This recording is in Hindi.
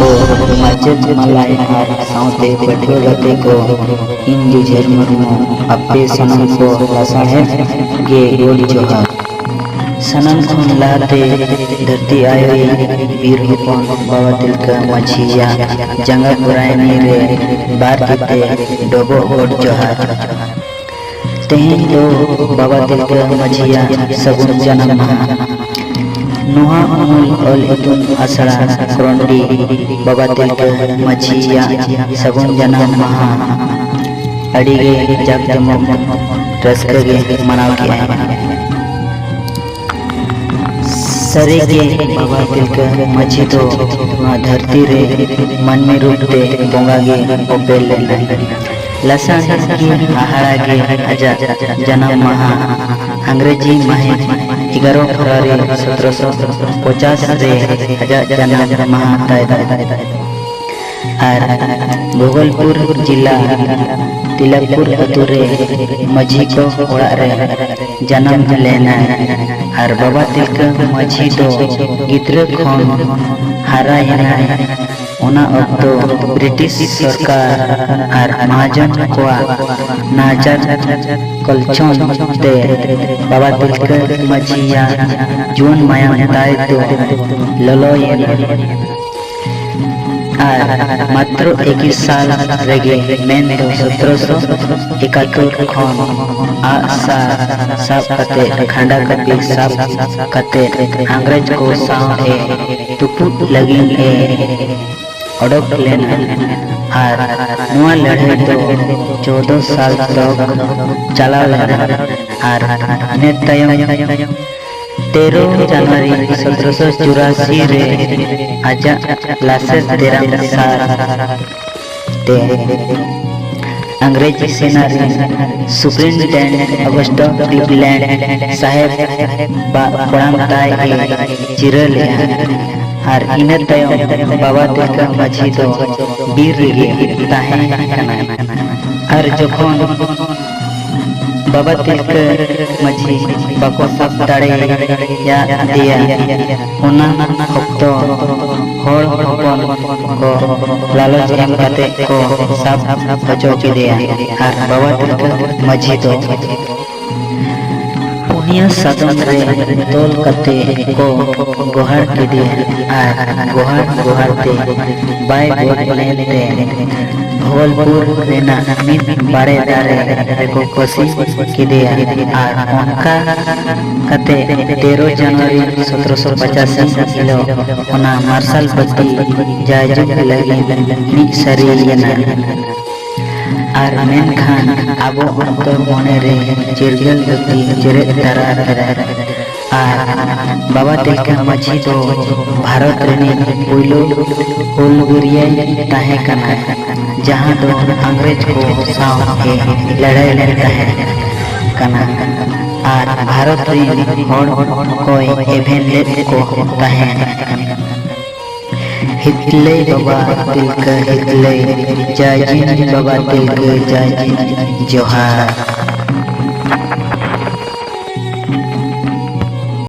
को माचेद मलाई आर साउते पठुआ गते को इन जुझेर मुर्मू अपे सनम को लासाहे गे गोल जोहार सनम खन लाते धरती आयोई बीर हपन बाबा तिलका माझिया जंगा पुरायनी रे बार किते डोबो गोड जोहार तेहें दो बाबा तिलका माझिया सगुन जन्म माहा नुहा अमूल ऑल इतुन आसड़ा क्रोंडी बाबा तिलका माझिया सगुन जन्म माहा अड़ीगे जग जमक रस्कगे मनाव किया सरेगे बाबा तिलका माझी तो धरती रे मन में रूप दे बोंगागे ओपेल लसन की हाहाड़ा गे अजा जन्म माहा अंग्रेजी माहे 11 फरवरी 1750 रे अजा जन्म माहा ताय और भोगलपुर जिला तिलकपुर अतु रे माझी को ओड़ा रे जन्म लेना और बाबा तिलका माझी तो गिद्र खन हारा येना ओना अक्तो ब्रिटिश सरकार और महाजन कोआ नाजार कलचन ते बाबा तिलका माझिया जुन माया ताय तो ललो येना मात्र 21 साल रेगे मेन तो 1771 खन आसा साब कते खंडा कपी साब कते अंग्रेज को साए तुपुट लगी ए अडक लेना और नुआ लड़े तो 14 साल तक चला लेना और ने तयम 13 जनवरी 1784 रे आजा लासेस 13 साल ते अंग्रेजी सेना रे सुप्रिंटेंडेंट अगस्ट क्लीवलैंड साहेब बड़ाम ताय चिरल और इन तयम बाबा तिलका माझी तो बीर गे ताहे और जखन बाबा तिलका माझी बाको सब दाड़े या दिया ओना हफ्तो होड़ हपन को लालच एम कते को सब बचो के दिया और बाबा तिलका माझी तो पुनिया सदन रे तोल कते को गोहार के दिया और गोहार ते बाय गोट लेते भोलपुर रेना मित बाड़े दारे को कोशिश की दिया और उनका कते 13 जनवरी 1785 किलो ओना मार्शल बत्ती जायजुक लगी नि सरियना और मेन खान आबो अंतर मोने रे चिरगल बत्ती चिरे तारा और बाबा तिलका माझी तो भारत रेनी पुइलो हुलगुरिया ताहे कना जहां दो अंग्रेज को साव के लड़ाई लड़ता है कना और भारत रे होड़ कोई एवेन ले को ताहे हितले बाबा तिलका हितले जाजी बाबा तिलका जाजी जोहार।